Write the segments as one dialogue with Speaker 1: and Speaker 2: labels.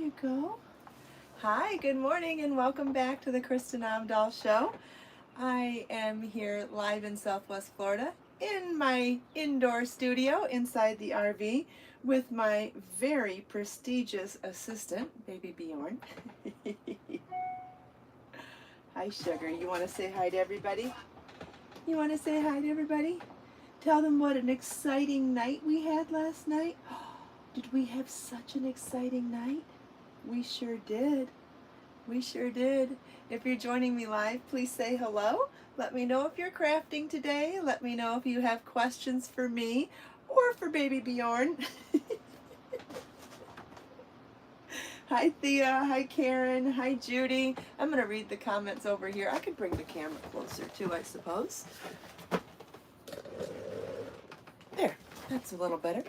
Speaker 1: you go. Hi, good morning, and welcome back to the Kristin Omdahl Show. I am here live in Southwest Florida in my indoor studio inside the RV with my very prestigious assistant, baby Bjorn. Hi, sugar. You want to say hi to everybody? You want to say hi to everybody? Tell them what an exciting night we had last night. Did we have such an exciting night? We sure did. We sure did. If you're joining me live, please say hello. Let me know if you're crafting today. Let me know if you have questions for me or for baby Bjorn. Hi Thea, hi Karen, hi Judy. I'm going to read the comments over here. I could bring the camera closer too, I suppose. There, that's a little better.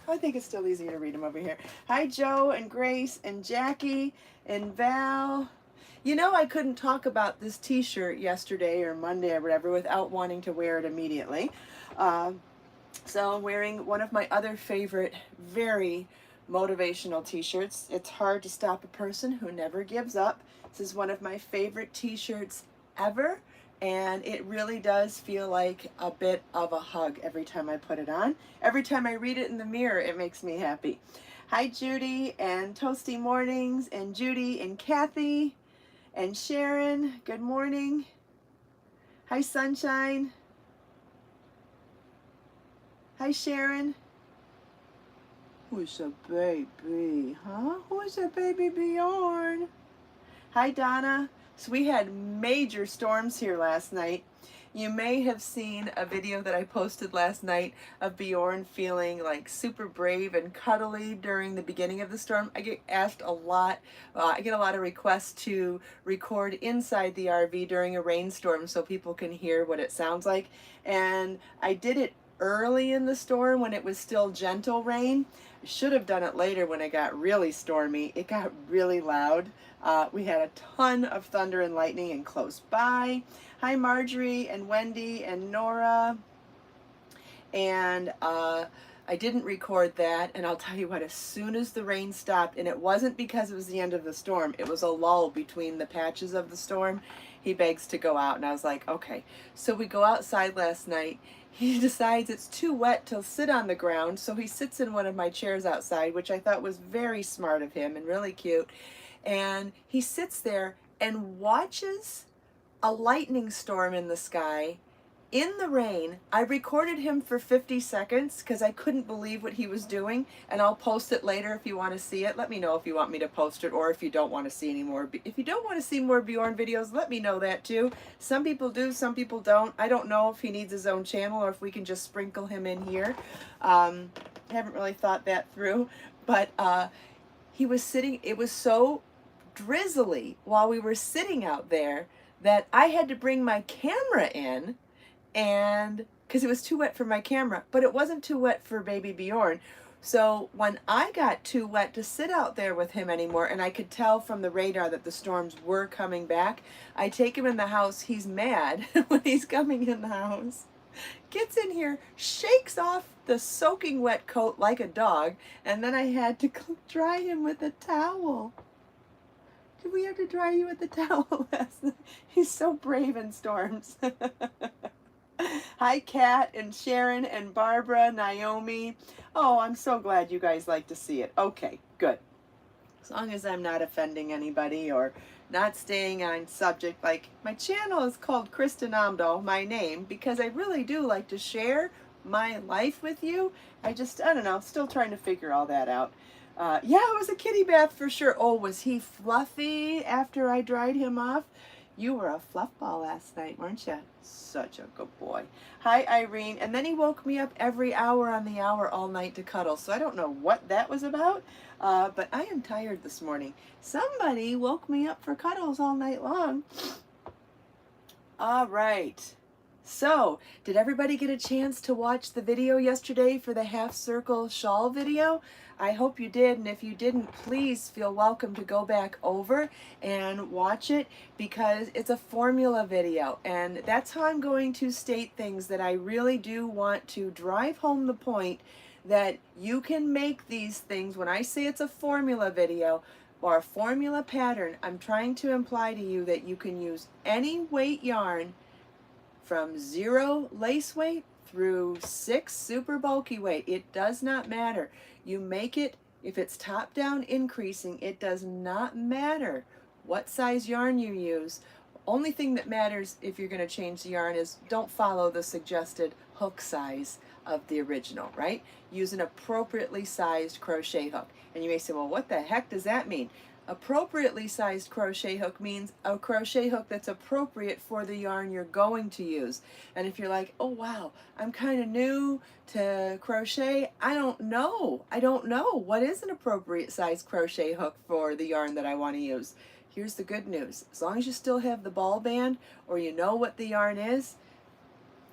Speaker 1: I think it's still easier to read them over here. Hi Joe and Grace and Jackie and Val. You know, I couldn't talk about this t-shirt yesterday or Monday or whatever without wanting to wear it immediately. So I'm wearing one of my other favorite, very motivational t-shirts. It's hard to stop a person who never gives up. This is one of my favorite t-shirts ever. And it really does feel like a bit of a hug every time I put it on. Every time I read it in the mirror, it makes me happy. Hi Judy and Toasty Mornings and Judy and Kathy and Sharon. Good morning. Hi Sunshine. Hi Sharon. Who's a baby, huh? Who's a baby Bjorn? Hi Donna. So we had major storms here last night. You may have seen a video that I posted last night of Bjorn feeling like super brave and cuddly during the beginning of the storm. I get asked a lot, I get a lot of requests to record inside the RV during a rainstorm so people can hear what it sounds like. And I did it early in the storm when it was still gentle rain. I should have done it later when it got really stormy. It got really loud. We had a ton of thunder and lightning and close by. Hi Marjorie and Wendy and Nora. And I didn't record that, and I'll tell you what, as soon as the rain stopped, and it wasn't because it was the end of the storm, it was a lull between the patches of the storm, he begs to go out, and I was like, okay. So we go outside last night. He decides it's too wet to sit on the ground, so he sits in one of my chairs outside, which I thought was very smart of him and really cute. And he sits there and watches a lightning storm in the sky in the rain. I recorded him for 50 seconds because I couldn't believe what he was doing, and I'll post it later if you want to see it. Let me know if you want me to post it or if you don't want to see any more. If you don't want to see more Bjorn videos, let me know that too. Some people do, some people don't. I don't know if he needs his own channel or if we can just sprinkle him in here. I haven't really thought that through, but he was sitting, it was so drizzly while we were sitting out there that I had to bring my camera in, and because it was too wet for my camera, but it wasn't too wet for baby Bjorn. So when I got too wet to sit out there with him anymore, and I could tell from the radar that the storms were coming back, I take him in the house. He's mad when he's coming in the house. Gets in here, shakes off the soaking wet coat like a dog, and then I had to dry him with a towel. Did we have to dry you with the towel last night? He's so brave in storms. Hi, Kat and Sharon and Barbara, Naomi. Oh, I'm so glad you guys like to see it. Okay, good. As long as I'm not offending anybody or not staying on subject. Like, my channel is called Kristin Omdahl, my name, because I really do like to share my life with you. I don't know, still trying to figure all that out. Yeah, it was a kitty bath for sure. Oh, was he fluffy after I dried him off? You were a fluff ball last night, weren't you? Such a good boy. Hi, Irene. And then he woke me up every hour on the hour all night to cuddle. So I don't know what that was about, but I am tired this morning. Somebody woke me up for cuddles all night long. All right. So, did everybody get a chance to watch the video yesterday for the half circle shawl video? I hope you did, and if you didn't, please feel welcome to go back over and watch it because it's a formula video, and that's how I'm going to state things that I really do want to drive home the point that you can make these things. When I say it's a formula video, or a formula pattern, I'm trying to imply to you that you can use any weight yarn from 0 lace weight through 6 super bulky weight. It does not matter. You make it, if it's top down increasing, it does not matter what size yarn you use. Only thing that matters if you're going to change the yarn is don't follow the suggested hook size of the original, right? Use an appropriately sized crochet hook. And you may say, well, what the heck does that mean? Appropriately sized crochet hook means a crochet hook that's appropriate for the yarn you're going to use. And if you're like, oh wow, I'm kind of new to crochet, I don't know what is an appropriate sized crochet hook for the yarn that I want to use. Here's the good news. As long as you still have the ball band or you know what the yarn is,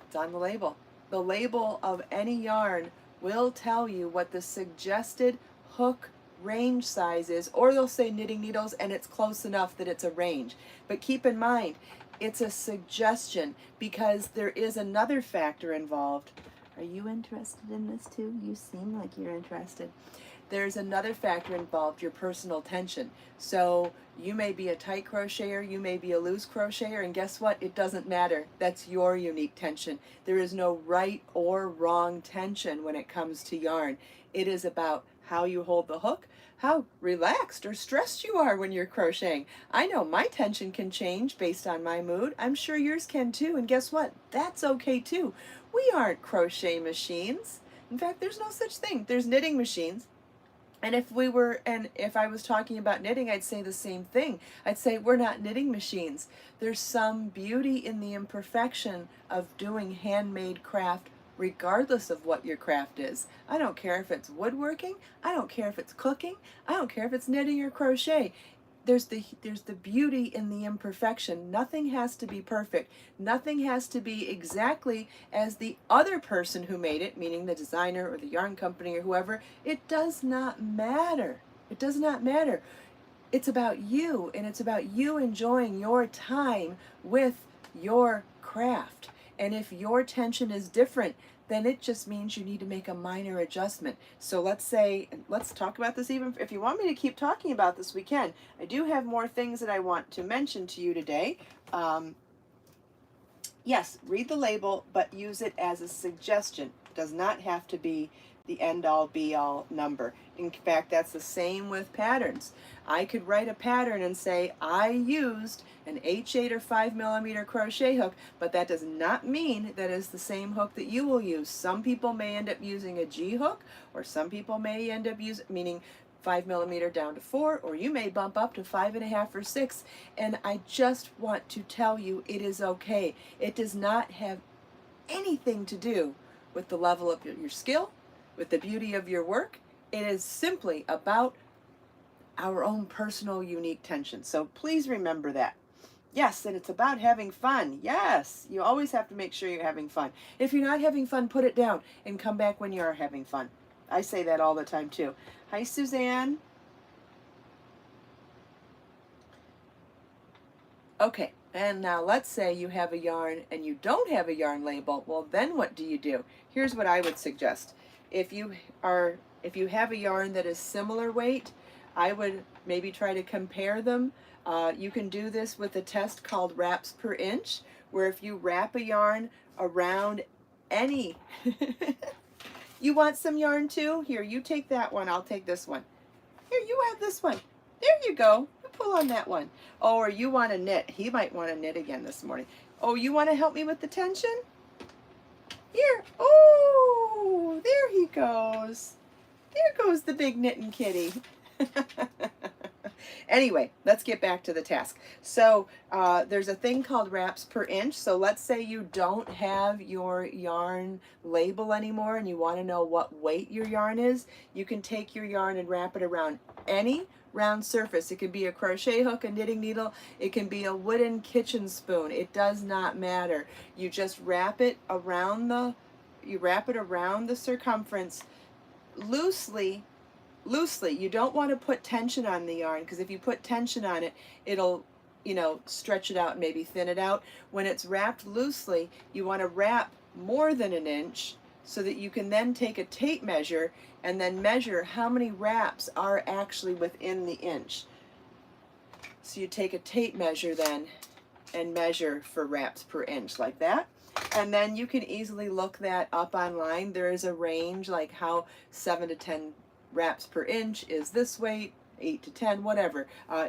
Speaker 1: it's on the label. The label of any yarn will tell you what the suggested hook range size is, or they'll say knitting needles and it's close enough that it's a range. But keep in mind, it's a suggestion because there is another factor involved. Are you interested in this too? You seem like you're interested. There's another factor involved, your personal tension. So you may be a tight crocheter, you may be a loose crocheter, and guess what? It doesn't matter. That's your unique tension. There is no right or wrong tension when it comes to yarn. It is about how you hold the hook, how relaxed or stressed you are when you're crocheting. I know my tension can change based on my mood. I'm sure yours can too. And guess what? That's okay too. We aren't crochet machines. In fact, there's no such thing. There's knitting machines. And if I was talking about knitting, I'd say the same thing. I'd say we're not knitting machines. There's some beauty in the imperfection of doing handmade craft regardless of what your craft is. I don't care if it's woodworking, I don't care if it's cooking, I don't care if it's knitting or crochet. There's the beauty in the imperfection. Nothing has to be perfect. Nothing has to be exactly as the other person who made it, meaning the designer or the yarn company or whoever. It does not matter. It does not matter. It's about you, and it's about you enjoying your time with your craft. And if your tension is different, then it just means you need to make a minor adjustment. So let's talk about this even. If you want me to keep talking about this, we can. I do have more things that I want to mention to you today. Yes, read the label, but use it as a suggestion. It does not have to be the end-all be-all number. In fact, that's the same with patterns. I could write a pattern and say I used an H8 or 5mm crochet hook, but that does not mean that is the same hook that you will use. Some people may end up using a G hook, or some people may end up using, meaning 5mm down to 4, or you may bump up to 5.5 or 6. And I just want to tell you it is okay. It does not have anything to do with the level of your skill, with the beauty of your work. It is simply about our own personal unique tension. So please remember that. Yes, and it's about having fun. Yes, you always have to make sure you're having fun. If you're not having fun, put it down and come back when you are having fun. I say that all the time too. Hi, Suzanne. Okay, and now let's say you have a yarn and you don't have a yarn label. Well, then what do you do? Here's what I would suggest. If you have a yarn that is similar weight, I would maybe try to compare them. You can do this with a test called wraps per inch, where if you wrap a yarn around any... You want some yarn too? Here, you take that one, I'll take this one. Here, you have this one. There you go. You pull on that one. Oh, or you want to knit. He might want to knit again this morning. Oh, you want to help me with the tension? Here. Oh, there he goes. There goes the big knitting kitty. Anyway, let's get back to the task. So there's a thing called wraps per inch. So let's say you don't have your yarn label anymore and you want to know what weight your yarn is. You can take your yarn and wrap it around any round surface. It could be a crochet hook, a knitting needle. It can be a wooden kitchen spoon. It does not matter. You just wrap it around the circumference loosely. You don't want to put tension on the yarn, because if you put tension on it, it'll, stretch it out and maybe thin it out. When it's wrapped loosely, you want to wrap more than an inch so that you can then take a tape measure and then measure how many wraps are actually within the inch. So you take a tape measure then and measure for wraps per inch like that. And then you can easily look that up online. There is a range, like how 7 to 10 wraps per inch is this weight, 8 to 10, whatever.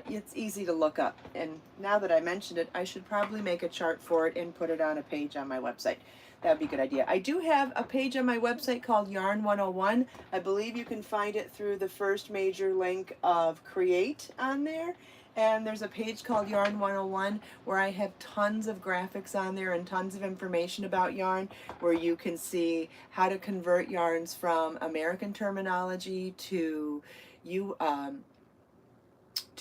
Speaker 1: It's easy to look up. And now that I mentioned it, I should probably make a chart for it and put it on a page on my website. That would be a good idea. I do have a page on my website called Yarn 101. I believe you can find it through the first major link of Create on there. And there's a page called Yarn 101 where I have tons of graphics on there and tons of information about yarn, where you can see how to convert yarns from American terminology to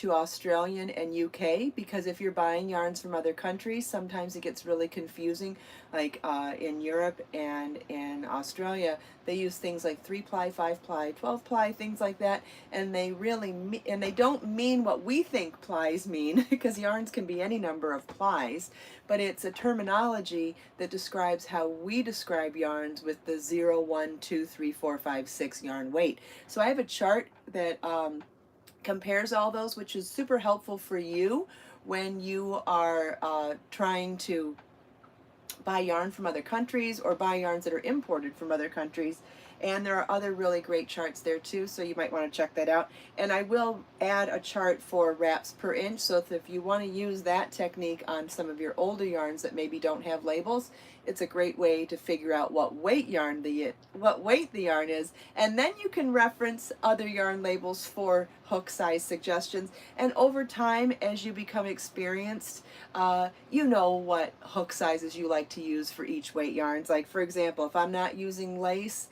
Speaker 1: Australian and UK, because if you're buying yarns from other countries, sometimes it gets really confusing. Like in Europe and in Australia, they use things like 3-ply, 5-ply, 12-ply, things like that, and they really and they don't mean what we think plies mean, because yarns can be any number of plies, but it's a terminology that describes how we describe yarns with the 0, 1, 2, 3, 4, 5, 6 yarn weight. So I have a chart that compares all those, which is super helpful for you when you are trying to buy yarn from other countries or buy yarns that are imported from other countries. And there are other really great charts there too, so you might want to check that out. And I will add a chart for wraps per inch, so if you want to use that technique on some of your older yarns that maybe don't have labels, it's a great way to figure out what weight the yarn is, and then you can reference other yarn labels for hook size suggestions. And over time, as you become experienced, you know what hook sizes you like to use for each weight yarns. Like for example, if I'm not using lace,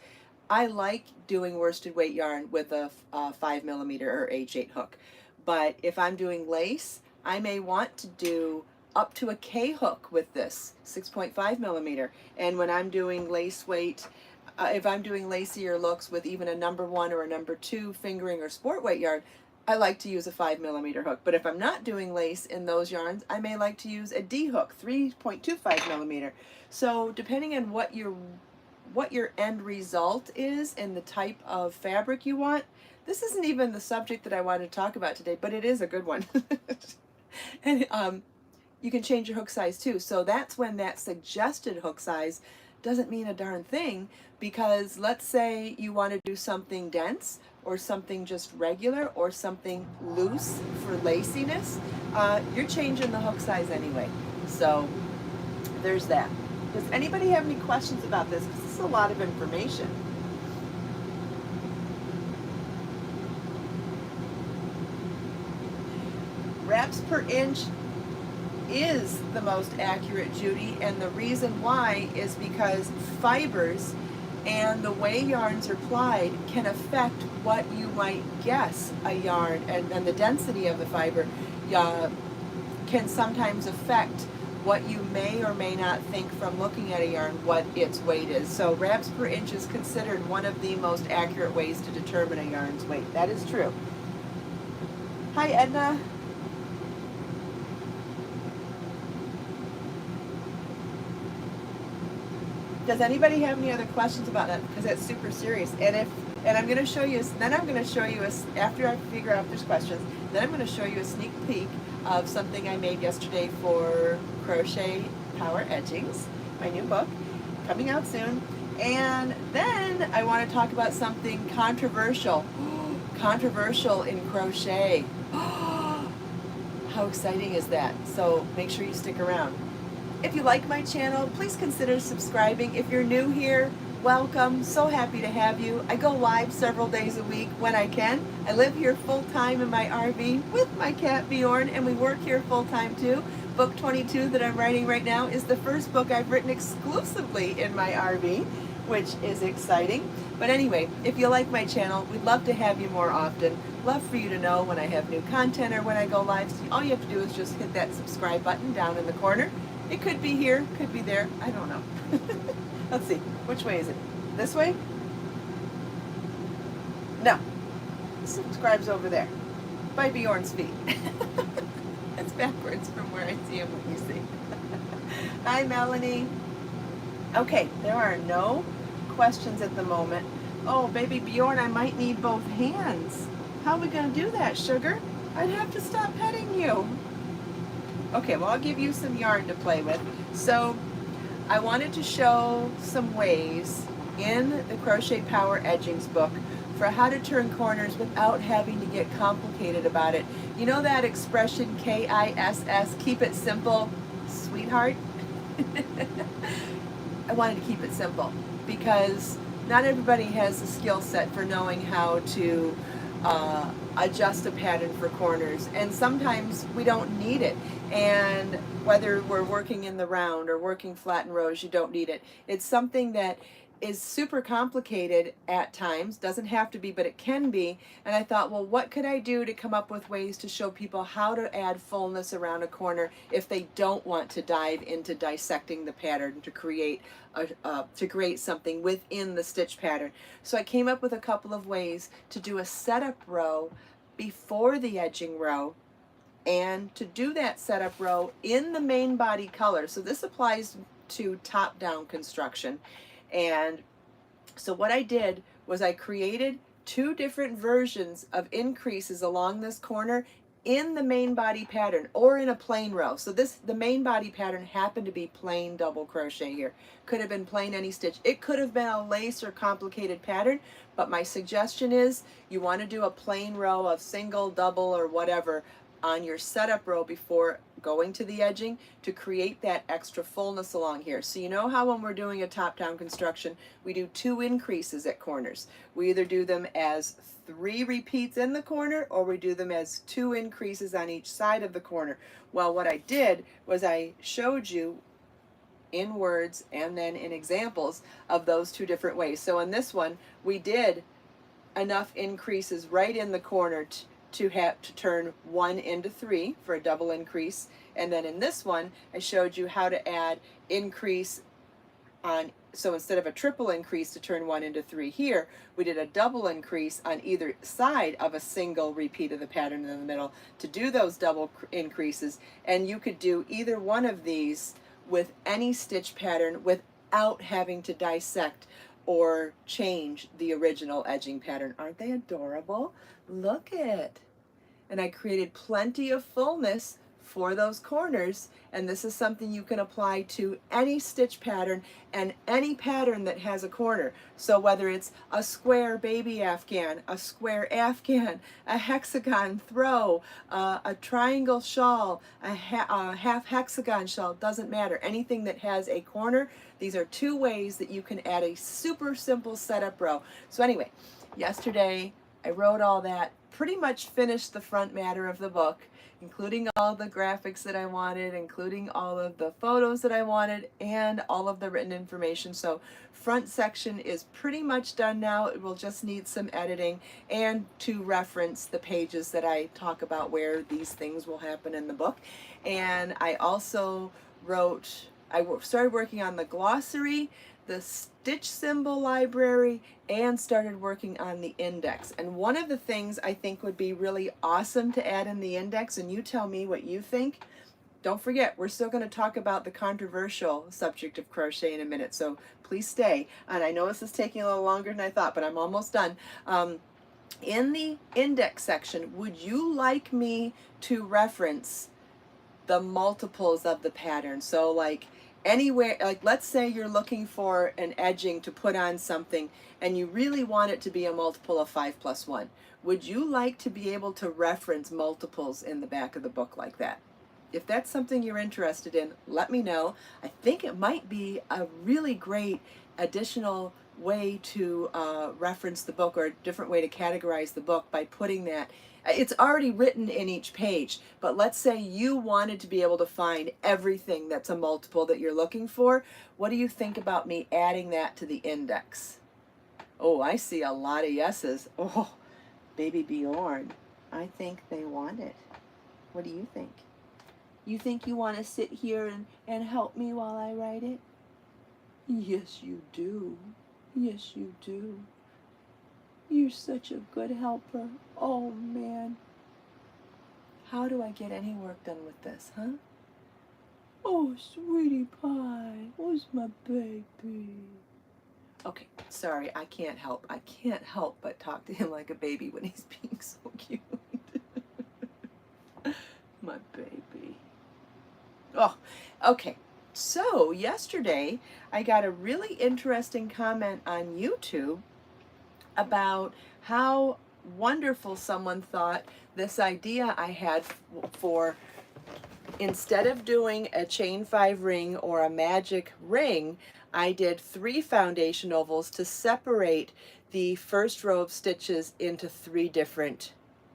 Speaker 1: I like doing worsted weight yarn with a 5mm or H8 hook. But if I'm doing lace, I may want to do up to a K hook with this, 6.5mm. And when I'm doing lace weight, if I'm doing lacier looks with even a number 1 or a number 2 fingering or sport weight yarn, I like to use a 5mm hook. But if I'm not doing lace in those yarns, I may like to use a D hook, 3.25mm. So depending on what your end result is and the type of fabric you want, this isn't even the subject that I wanted to talk about today, but it is a good one. And you can change your hook size too. So that's when that suggested hook size doesn't mean a darn thing, because let's say you want to do something dense or something just regular or something loose for laciness, you're changing the hook size anyway. So there's that. Does anybody have any questions about this? Because this is a lot of information. Wraps per inch is the most accurate, Judy, and the reason why is because fibers and the way yarns are plied can affect what you might guess a yarn, and the density of the fiber can sometimes affect what you may or may not think from looking at a yarn what its weight is. So wraps per inch is considered one of the most accurate ways to determine a yarn's weight. That is true. Hi, Edna. Does anybody have any other questions about that? Because that's super serious. And I'm going to show you, after I figure out if there's questions, then I'm going to show you a sneak peek of something I made yesterday for Crochet Power Edgings, my new book, coming out soon. And then I want to talk about something controversial. Controversial in crochet. How exciting is that? So make sure you stick around. If you like my channel, please consider subscribing. If you're new here, welcome. So happy to have you. I go live several days a week when I can. I live here full-time in my RV with my cat Bjorn, and we work here full-time too. Book 22 that I'm writing right now is the first book I've written exclusively in my RV, which is exciting. But anyway, if you like my channel, we'd love to have you more often. Love for you to know when I have new content or when I go live. So all you have to do is just hit that subscribe button down in the corner. It could be here, could be there, I don't know. Let's see, which way is it? This way? No, subscribe's over there, by Bjorn's feet. It's backwards from where I see him, what you see. Hi, Melanie. Okay, there are no questions at the moment. Oh, baby Bjorn, I might need both hands. How are we gonna do that, sugar? I'd have to stop petting you. Okay, well, I'll give you some yarn to play with. So I wanted to show some ways in the Crochet Power Edgings book for how to turn corners without having to get complicated about it. You know that expression KISS, keep it simple, sweetheart? I wanted to keep it simple because not everybody has the skill set for knowing how to adjust a pattern for corners, and sometimes we don't need it. And whether we're working in the round or working flat and rows, you don't need it. It's something that is super complicated at times, doesn't have to be, but it can be. And I thought, well, what could I do to come up with ways to show people how to add fullness around a corner if they don't want to dive into dissecting the pattern to create something within the stitch pattern. So I came up with a couple of ways to do a setup row before the edging row, and to do that setup row in the main body color. So this applies to top-down construction. And so what I did was I created two different versions of increases along this corner in the main body pattern or in a plain row. So the main body pattern happened to be plain double crochet here. Could have been plain any stitch. It could have been a lace or complicated pattern, but my suggestion is you want to do a plain row of single, double, or whatever on your setup row before going to the edging to create that extra fullness along here. So you know how when we're doing a top-down construction, we do two increases at corners. We either do them as 3 repeats in the corner or we do them as 2 increases on each side of the corner. Well, what I did was I showed you in words and then in examples of those two different ways. So in this one, we did enough increases right in the corner to have to turn 1 into 3 for a double increase. And then in this one, I showed you how to add increase on, so instead of a triple increase to turn 1 into 3 here, we did a double increase on either side of a single repeat of the pattern in the middle to do those double increases. And you could do either one of these with any stitch pattern without having to dissect or change the original edging pattern. Aren't they adorable? Look it. And I created plenty of fullness for those corners, and this is something you can apply to any stitch pattern and any pattern that has a corner. So whether it's a square baby afghan, a square afghan, a hexagon throw, a triangle shawl, a half hexagon shawl, doesn't matter. Anything that has a corner, these are two ways that you can add a super simple setup row. So anyway, yesterday I wrote all that, pretty much finished the front matter of the book, including all the graphics that I wanted, including all of the photos that I wanted, and all of the written information. So front section is pretty much done now. It will just need some editing and to reference the pages that I talk about where these things will happen in the book. And I also started working on the glossary, the stitch symbol library, and started working on the index. And one of the things I think would be really awesome to add in the index, and you tell me what you think. Don't forget, we're still going to talk about the controversial subject of crochet in a minute, so please stay. And I know this is taking a little longer than I thought, but I'm almost done. In the index section, would you like me to reference the multiples of the pattern? So like anywhere, like let's say you're looking for an edging to put on something and you really want it to be a multiple of 5 plus 1. Would you like to be able to reference multiples in the back of the book like that? If that's something you're interested in, let me know. I think it might be a really great additional way to reference the book, or a different way to categorize the book by putting that. It's already written in each page, but let's say you wanted to be able to find everything that's a multiple that you're looking for. What do you think about me adding that to the index? Oh, I see a lot of yeses. Oh, baby Bjorn, I think they want it. What do you think? You think you want to sit here and help me while I write it? Yes, you do. Yes, you do. You're such a good helper. Oh, man. How do I get any work done with this, huh? Oh, sweetie pie. Where's my baby? Okay, sorry, I can't help. I can't help but talk to him like a baby when he's being so cute. Okay, so yesterday I got a really interesting comment on YouTube about how wonderful someone thought this idea I had for, instead of doing a chain 5 ring or a magic ring, I did 3 foundation ovals to separate the first row of stitches into 3 different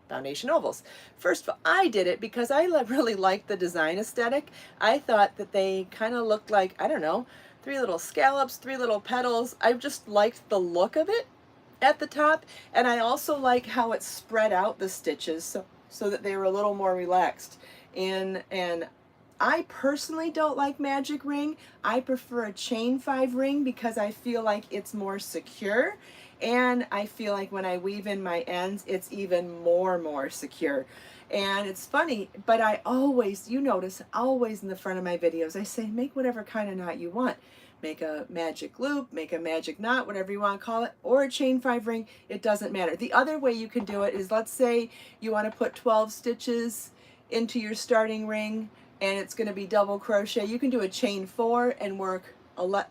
Speaker 1: foundation ovals. First of all, I did it because I really liked the design aesthetic. I thought that they kind of looked like, I don't know, 3 little scallops, 3 little petals. I just liked the look of it at the top, and I also like how it spread out the stitches so that they were a little more relaxed. And I personally don't like magic ring. I prefer a chain 5 ring because I feel like it's more secure, and I feel like when I weave in my ends it's even more secure. And it's funny, but I always, you notice, always in the front of my videos I say make whatever kind of knot you want. Make a magic loop, make a magic knot, whatever you want to call it, or a chain 5 ring, it doesn't matter. The other way you can do it is, let's say you want to put 12 stitches into your starting ring and it's going to be double crochet. You can do a chain 4 and work,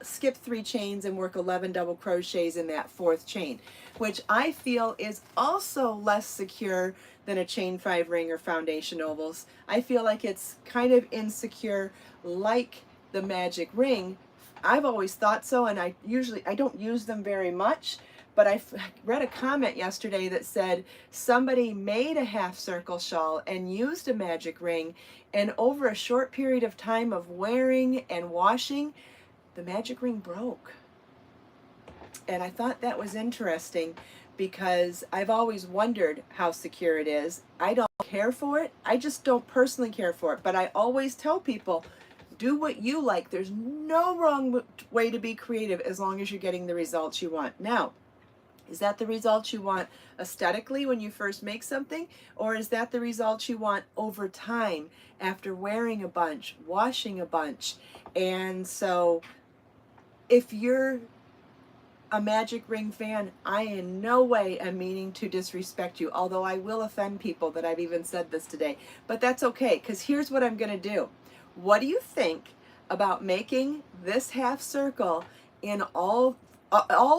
Speaker 1: skip 3 chains and work 11 double crochets in that 4th chain, which I feel is also less secure than a chain 5 ring or foundation ovals. I feel like it's kind of insecure like the magic ring. I've always thought so, and I don't use them very much, but I read a comment yesterday that said somebody made a half circle shawl and used a magic ring, and over a short period of time of wearing and washing, the magic ring broke. And I thought that was interesting because I've always wondered how secure it is. I don't care for it. I just don't personally care for it, but I always tell people, do what you like. There's no wrong way to be creative as long as you're getting the results you want. Now, is that the results you want aesthetically when you first make something? Or is that the results you want over time after wearing a bunch, washing a bunch? And so if you're a magic ring fan, I in no way am meaning to disrespect you, although I will offend people that I've even said this today. But that's okay, because here's what I'm going to do. What do you think about making this half circle in all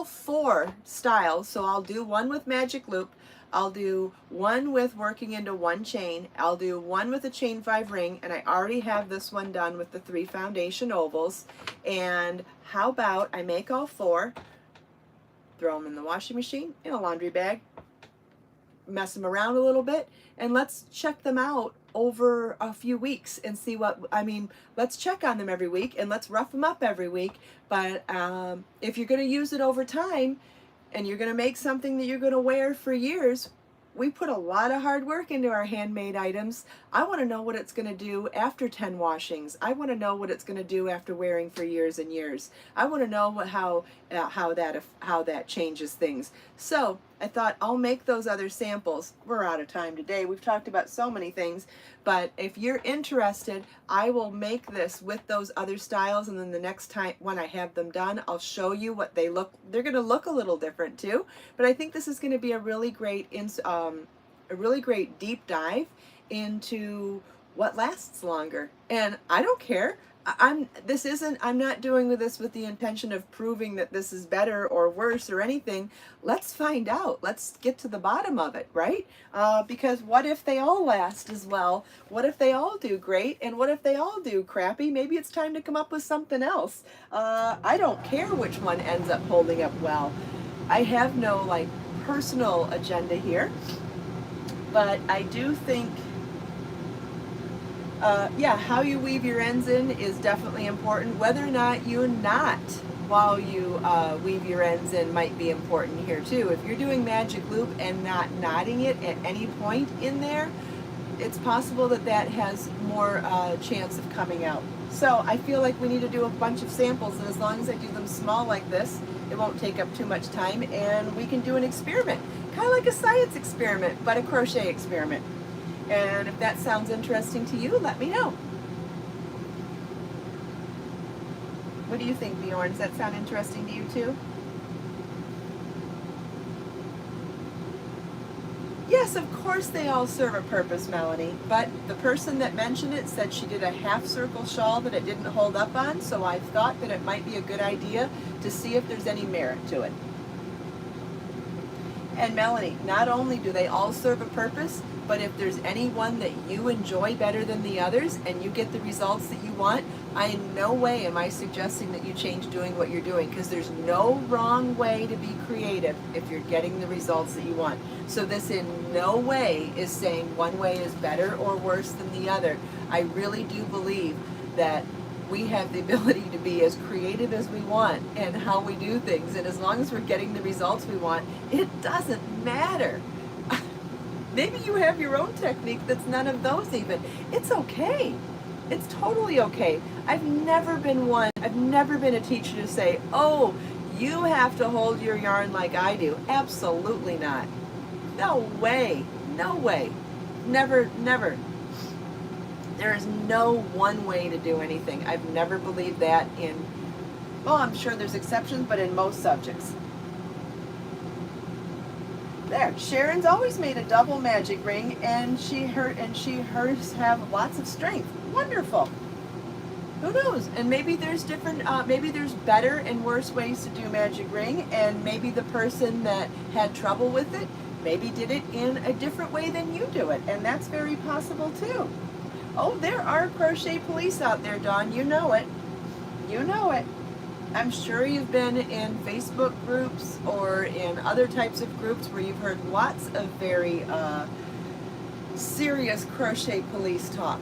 Speaker 1: 4 styles? So I'll do one with magic loop, I'll do one with working into 1 chain, I'll do one with a chain 5 ring, and I already have this one done with the 3 foundation ovals. And how about I make all 4, throw them in the washing machine, in a laundry bag, mess them around a little bit, and let's check them out over a few weeks and see what, let's check on them every week and let's rough them up every week. But if you're going to use it over time and you're going to make something that you're going to wear for years, we put a lot of hard work into our handmade items. I want to know what it's going to do after 10 washings. I want to know what it's going to do after wearing for years and years. I want to know how that changes things. So I thought I'll make those other samples. We're out of time today. We've talked about so many things, but if you're interested, I will make this with those other styles, and then the next time when I have them done, I'll show you what they look. They're going to look a little different too, but I think this is going to be a really great deep dive into what lasts longer. And I don't care. I'm not doing this with the intention of proving that this is better or worse or anything. Let's find out. Let's get to the bottom of it, right? Because what if they all last as well? What if they all do great? And what if they all do crappy? Maybe it's time to come up with something else. I don't care which one ends up holding up well. I have no personal agenda here, but I do think how you weave your ends in is definitely important. Whether or not you knot while you weave your ends in might be important here too. If you're doing magic loop and not knotting it at any point in there, it's possible that has more chance of coming out. So I feel like we need to do a bunch of samples, and as long as I do them small like this, it won't take up too much time, and we can do an experiment, kind of like a science experiment, but a crochet experiment. And if that sounds interesting to you, let me know. What do you think, Bjorn? Does that sound interesting to you too? Yes, of course they all serve a purpose, Melanie, but the person that mentioned it said she did a half circle shawl that it didn't hold up on, so I thought that it might be a good idea to see if there's any merit to it. And Melanie, not only do they all serve a purpose, but if there's any one that you enjoy better than the others and you get the results that you want, in no way am I suggesting that you change doing what you're doing, because there's no wrong way to be creative if you're getting the results that you want. So this in no way is saying one way is better or worse than the other. I really do believe that we have the ability to be as creative as we want and how we do things, and as long as we're getting the results we want, it doesn't matter. Maybe you have your own technique that's none of those even. It's okay. It's totally okay. I've never been a teacher to say, oh, you have to hold your yarn like I do. Absolutely not. No way. No way. Never, never. There is no one way to do anything. I've never believed that in, well, I'm sure there's exceptions, but in most subjects. There, Sharon's always made a double magic ring, and hers have lots of strength. Wonderful. Who knows? And maybe there's maybe there's better and worse ways to do magic ring, and maybe the person that had trouble with it maybe did it in a different way than you do it, and that's very possible too. Oh, there are crochet police out there, Dawn. You know it. You know it. I'm sure you've been in Facebook groups or in other types of groups where you've heard lots of very serious crochet police talk.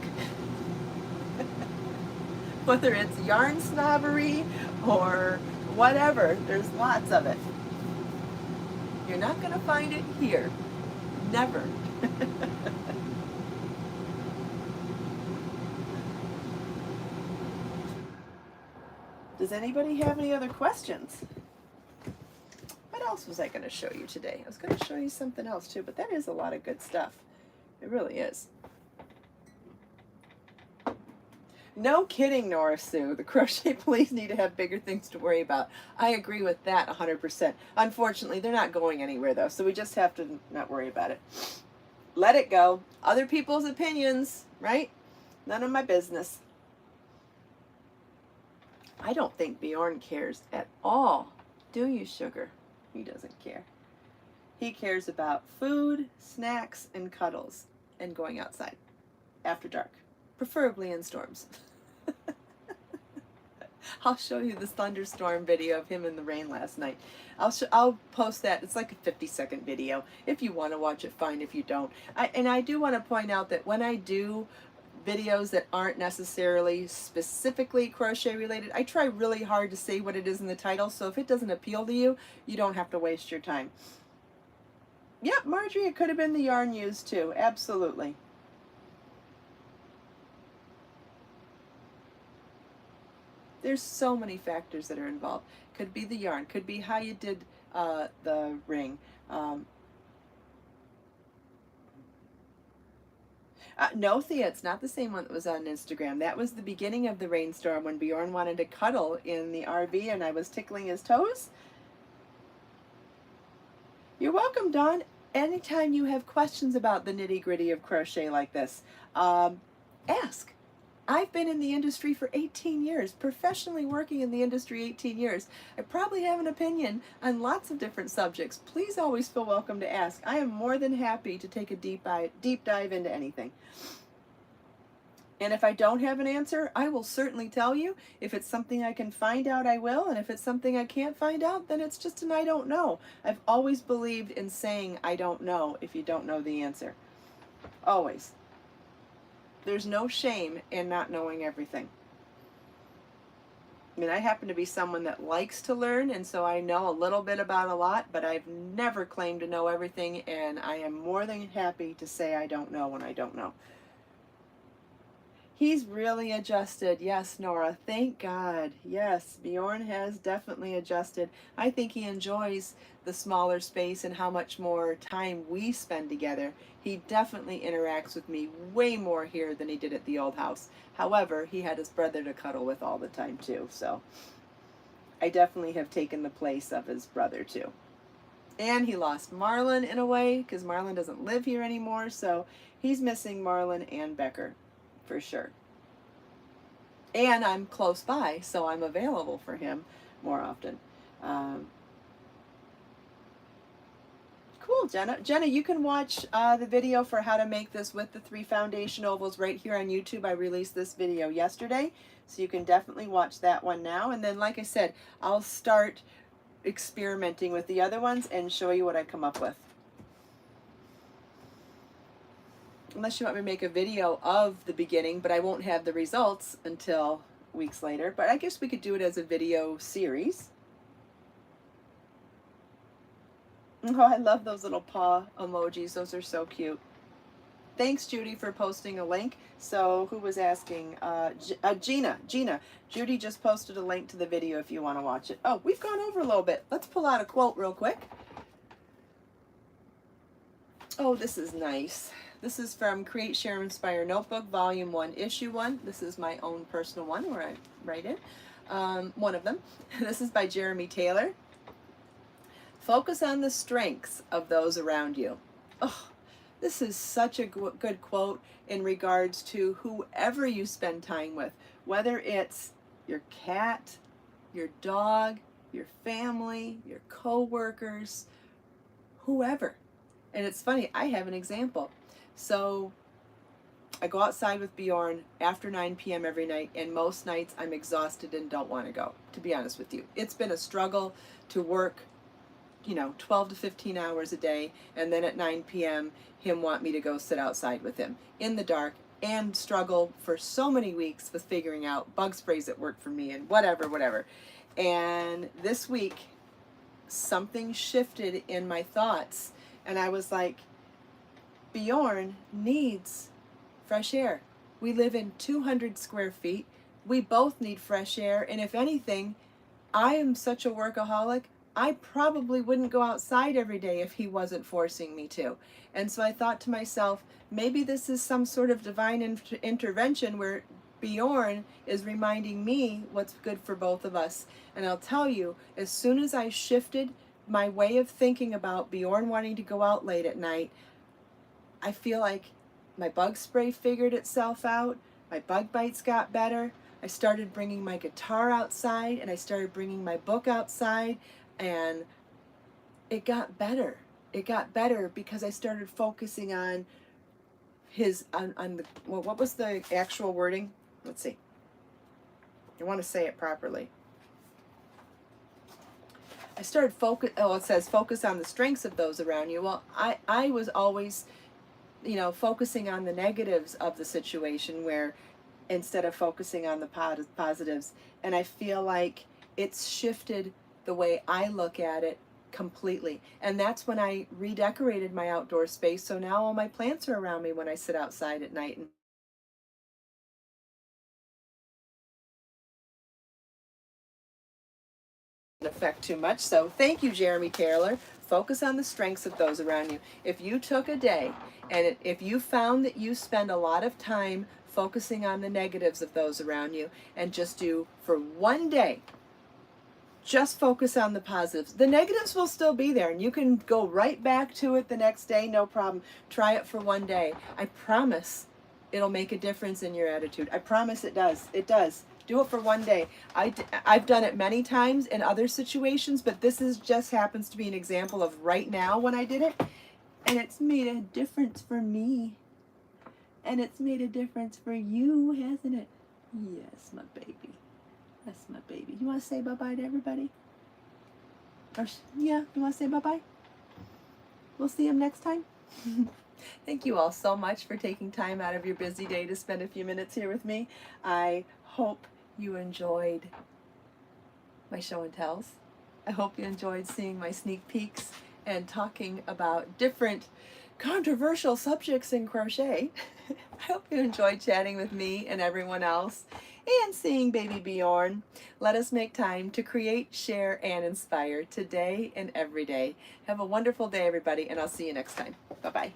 Speaker 1: Whether it's yarn snobbery or whatever, there's lots of it. You're not going to find it here. Never. Does anybody have any other questions? What else was I going to show you today? I was going to show you something else too, but that is a lot of good stuff. It really is. No kidding, Nora Sue. The crochet police need to have bigger things to worry about. I agree with that 100%. Unfortunately, they're not going anywhere though, so we just have to not worry about it. Let it go. Other people's opinions, right? None of my business. I don't think Bjorn cares at all. Do you, sugar? He doesn't care. He cares about food, snacks, and cuddles, and going outside after dark, preferably in storms. I'll show you this thunderstorm video of him in the rain last night. I'll post that. It's like a 50-second video. If you want to watch it, fine. If you don't. And I do want to point out that when I do videos that aren't necessarily specifically crochet related, I try really hard to say what it is in the title, so if it doesn't appeal to you, you don't have to waste your time. Yep, Marjorie, it could have been the yarn used too. Absolutely. There's so many factors that are involved. Could be the yarn, could be how you did the ring. No, Thea, it's not the same one that was on Instagram. That was the beginning of the rainstorm when Bjorn wanted to cuddle in the RV and I was tickling his toes. You're welcome, Dawn. Anytime you have questions about the nitty-gritty of crochet like this, ask. I've been in the industry for 18 years, professionally working in the industry 18 years. I probably have an opinion on lots of different subjects. Please always feel welcome to ask. I am more than happy to take a deep dive into anything. And if I don't have an answer, I will certainly tell you. If it's something I can find out, I will. And if it's something I can't find out, then it's just an I don't know. I've always believed in saying I don't know if you don't know the answer. Always. There's no shame in not knowing everything. I mean, I happen to be someone that likes to learn, and so I know a little bit about a lot, but I've never claimed to know everything, and I am more than happy to say I don't know when I don't know. He's really adjusted. Yes, Nora, thank God. Yes, Bjorn has definitely adjusted. I think he enjoys the smaller space and how much more time we spend together. He definitely interacts with me way more here than he did at the old house. However, he had his brother to cuddle with all the time too, so I definitely have taken the place of his brother too. And he lost Marlin in a way, because Marlin doesn't live here anymore, so he's missing Marlin and Becker, for sure. And I'm close by, so I'm available for him more often. Cool, Jenna. Jenna, you can watch the video for how to make this with the 3 foundation ovals right here on YouTube. I released this video yesterday, so you can definitely watch that one now. And then, like I said, I'll start experimenting with the other ones and show you what I come up with. Unless you want me to make a video of the beginning, but I won't have the results until weeks later. But I guess we could do it as a video series. Oh, I love those little paw emojis. Those are so cute. Thanks, Judy, for posting a link. So who was asking? Gina. Judy just posted a link to the video if you want to watch it. Oh, we've gone over a little bit. Let's pull out a quote real quick. Oh, this is nice. This is from Create, Share, Inspire Notebook, Volume 1, Issue 1. This is my own personal one where I write it. One of them. This is by Jeremy Taylor. Focus on the strengths of those around you. Oh, this is such a good quote in regards to whoever you spend time with, whether it's your cat, your dog, your family, your co-workers, whoever. And it's funny, I have an example. So I go outside with Bjorn after 9 p.m. every night, and most nights I'm exhausted and don't want to go, to be honest with you. It's been a struggle to work 12 to 15 hours a day, and then at 9 p.m. him want me to go sit outside with him in the dark and struggle for so many weeks with figuring out bug sprays that work for me and whatever. And this week, something shifted in my thoughts, and I was like, Bjorn needs fresh air. We live in 200 square feet. We both need fresh air, and if anything, I am such a workaholic, I probably wouldn't go outside every day if he wasn't forcing me to. And so I thought to myself, maybe this is some sort of divine intervention where Bjorn is reminding me what's good for both of us. And I'll tell you, as soon as I shifted my way of thinking about Bjorn wanting to go out late at night, I feel like my bug spray figured itself out, my bug bites got better, I started bringing my guitar outside, and I started bringing my book outside, and it got better. It got better because I started focusing on what was the actual wording? Let's see. I want to say it properly. I started it says focus on the strengths of those around you. Well, I was always, focusing on the negatives of the situation where instead of focusing on the positives. And I feel like it's shifted the way I look at it completely. And that's when I redecorated my outdoor space. So now all my plants are around me when I sit outside at night. And affect too much. So thank you, Jeremy Taylor. Focus on the strengths of those around you. If you took a day and if you found that you spend a lot of time focusing on the negatives of those around you, and just do for one day, just focus on the positives. The negatives will still be there, and you can go right back to it the next day, no problem. Try it for one day. I promise it'll make a difference in your attitude. I promise it does. It does. Do it for one day. I've done it many times in other situations, but this just happens to be an example of right now when I did it, and it's made a difference for me. And it's made a difference for you, hasn't it? Yes, my baby. That's my baby. You want to say bye-bye to everybody? Yeah, you want to say bye-bye? We'll see him next time. Thank you all so much for taking time out of your busy day to spend a few minutes here with me. I hope you enjoyed my show and tells. I hope you enjoyed seeing my sneak peeks and talking about different controversial subjects in crochet. I hope you enjoyed chatting with me and everyone else and seeing baby Bjorn. Let us make time to create, share, and inspire today and every day. Have a wonderful day, everybody, and I'll see you next time. Bye-bye.